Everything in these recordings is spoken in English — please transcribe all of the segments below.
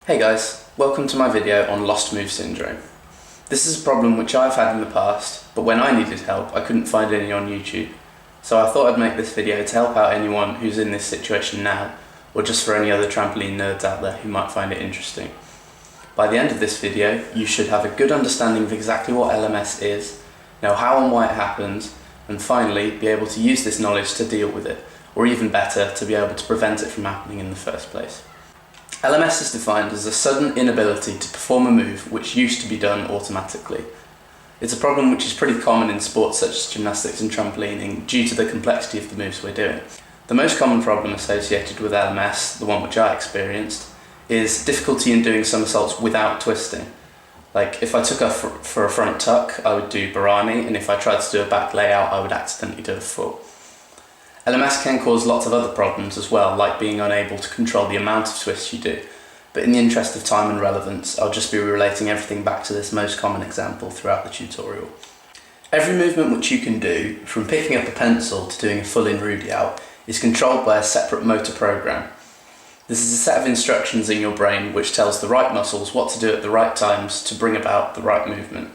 Hey guys, welcome to my video on lost move syndrome. This is a problem which I've had in the past, but when I needed help I couldn't find any on YouTube. So I thought I'd make this video to help out anyone who's in this situation now, or just for any other trampoline nerds out there who might find it interesting. By the end of this video, you should have a good understanding of exactly what LMS is, know how and why it happens, and finally be able to use this knowledge to deal with it, or even better, to be able to prevent it from happening in the first place. LMS is defined as a sudden inability to perform a move which used to be done automatically. It's a problem which is pretty common in sports such as gymnastics and trampolining due to the complexity of the moves we're doing. The most common problem associated with LMS, the one which I experienced, is difficulty in doing somersaults without twisting. Like if I took off for a front tuck, I would do Barani, and if I tried to do a back layout, I would accidentally do a foot. LMS can cause lots of other problems as well, like being unable to control the amount of twists you do, but in the interest of time and relevance, I'll just be relating everything back to this most common example throughout the tutorial. Every movement which you can do, from picking up a pencil to doing a full-in Rudy out, is controlled by a separate motor program. This is a set of instructions in your brain which tells the right muscles what to do at the right times to bring about the right movement.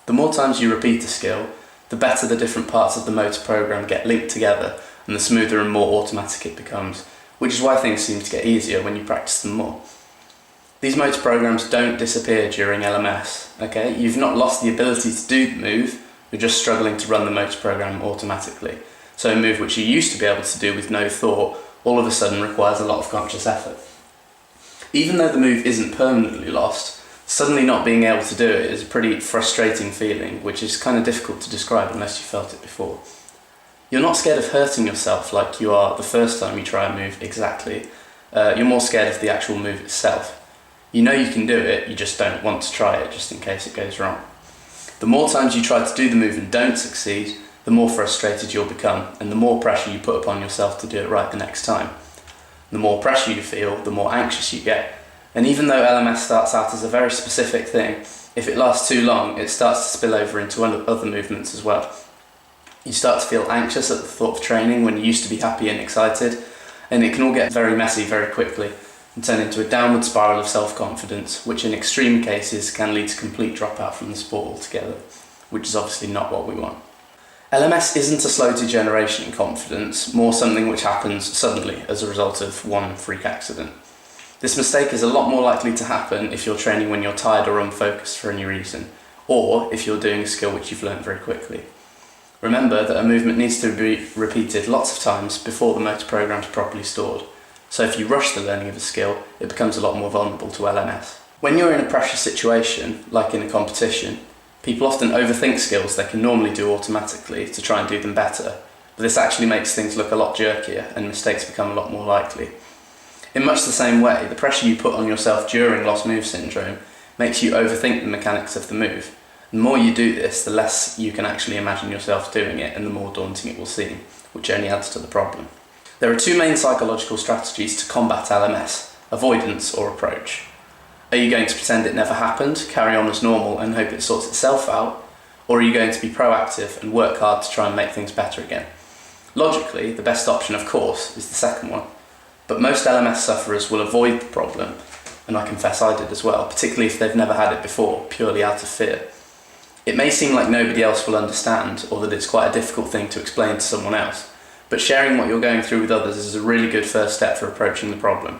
The more times you repeat a skill, the better the different parts of the motor program get linked together, and the smoother and more automatic it becomes, which is why things seem to get easier when you practice them more. These motor programs don't disappear during LMS, okay? You've not lost the ability to do the move, you're just struggling to run the motor program automatically. So a move which you used to be able to do with no thought, all of a sudden requires a lot of conscious effort. Even though the move isn't permanently lost, suddenly not being able to do it is a pretty frustrating feeling, which is kind of difficult to describe unless you felt it before. You're not scared of hurting yourself like you are the first time you try a move exactly. You're more scared of the actual move itself. You know you can do it, you just don't want to try it just in case it goes wrong. The more times you try to do the move and don't succeed, the more frustrated you'll become, and the more pressure you put upon yourself to do it right the next time. The more pressure you feel, the more anxious you get. And even though LMS starts out as a very specific thing, if it lasts too long, it starts to spill over into other movements as well. You start to feel anxious at the thought of training when you used to be happy and excited, and it can all get very messy very quickly and turn into a downward spiral of self-confidence, which in extreme cases can lead to complete dropout from the sport altogether, which is obviously not what we want. LMS isn't a slow degeneration in confidence, more something which happens suddenly as a result of one freak accident. This mistake is a lot more likely to happen if you're training when you're tired or unfocused for any reason, or if you're doing a skill which you've learned very quickly. Remember that a movement needs to be repeated lots of times before the motor program is properly stored, so if you rush the learning of a skill, it becomes a lot more vulnerable to LMS. When you're in a pressure situation, like in a competition, people often overthink skills they can normally do automatically to try and do them better, but this actually makes things look a lot jerkier and mistakes become a lot more likely. In much the same way, the pressure you put on yourself during lost move syndrome makes you overthink the mechanics of the move. The more you do this, the less you can actually imagine yourself doing it and the more daunting it will seem, which only adds to the problem. There are two main psychological strategies to combat LMS, avoidance or approach. Are you going to pretend it never happened, carry on as normal and hope it sorts itself out? Or are you going to be proactive and work hard to try and make things better again? Logically, the best option of course is the second one, but most LMS sufferers will avoid the problem, and I confess I did as well, particularly if they've never had it before, purely out of fear. It may seem like nobody else will understand, or that it's quite a difficult thing to explain to someone else, but sharing what you're going through with others is a really good first step for approaching the problem.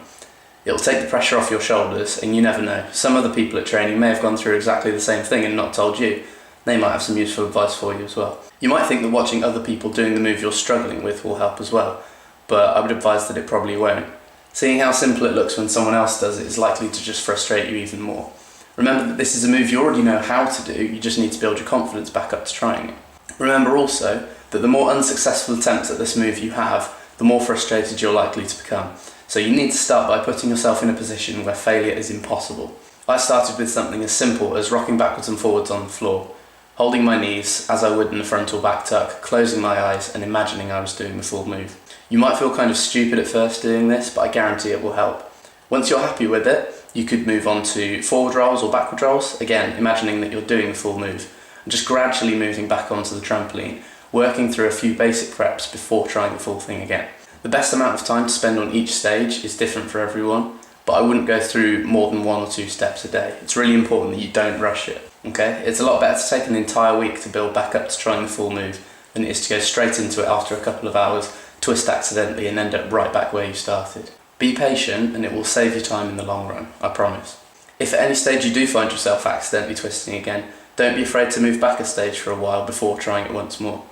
It'll take the pressure off your shoulders, and you never know, some other people at training may have gone through exactly the same thing and not told you. They might have some useful advice for you as well. You might think that watching other people doing the move you're struggling with will help as well, but I would advise that it probably won't. Seeing how simple it looks when someone else does it is likely to just frustrate you even more. Remember that this is a move you already know how to do, you just need to build your confidence back up to trying it. Remember also that the more unsuccessful attempts at this move you have, the more frustrated you're likely to become. So you need to start by putting yourself in a position where failure is impossible. I started with something as simple as rocking backwards and forwards on the floor, holding my knees as I would in a front or back tuck, closing my eyes and imagining I was doing the full move. You might feel kind of stupid at first doing this, but I guarantee it will help. Once you're happy with it, you could move on to forward rolls or backward rolls, again imagining that you're doing the full move, and just gradually moving back onto the trampoline, working through a few basic preps before trying the full thing again. The best amount of time to spend on each stage is different for everyone, but I wouldn't go through more than 1 or 2 steps a day. It's really important that you don't rush it, okay? It's a lot better to take an entire week to build back up to trying the full move than it is to go straight into it after a couple of hours, twist accidentally and end up right back where you started. Be patient and it will save you time in the long run, I promise. If at any stage you do find yourself accidentally twisting again, don't be afraid to move back a stage for a while before trying it once more.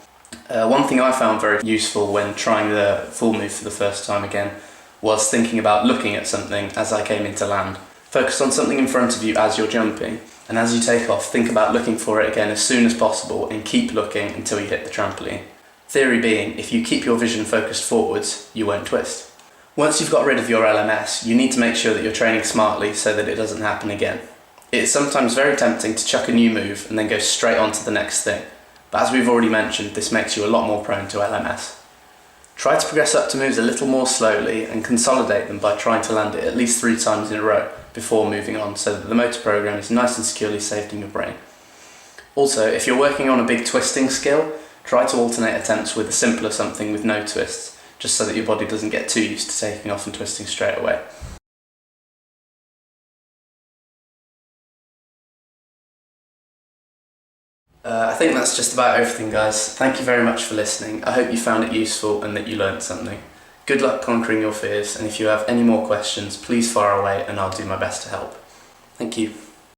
One thing I found very useful when trying the full move for the first time again was thinking about looking at something as I came into land. Focus on something in front of you as you're jumping, and as you take off, think about looking for it again as soon as possible and keep looking until you hit the trampoline. Theory being, if you keep your vision focused forwards, you won't twist. Once you've got rid of your LMS, you need to make sure that you're training smartly so that it doesn't happen again. It's sometimes very tempting to chuck a new move and then go straight on to the next thing, but as we've already mentioned, this makes you a lot more prone to LMS. Try to progress up to moves a little more slowly and consolidate them by trying to land it at least 3 times in a row before moving on so that the motor program is nice and securely saved in your brain. Also, if you're working on a big twisting skill, try to alternate attempts with a simpler something with no twists, just so that your body doesn't get too used to taking off and twisting straight away. I think that's just about everything, guys. Thank you very much for listening. I hope you found it useful and that you learned something. Good luck conquering your fears, and if you have any more questions, please fire away and I'll do my best to help. Thank you.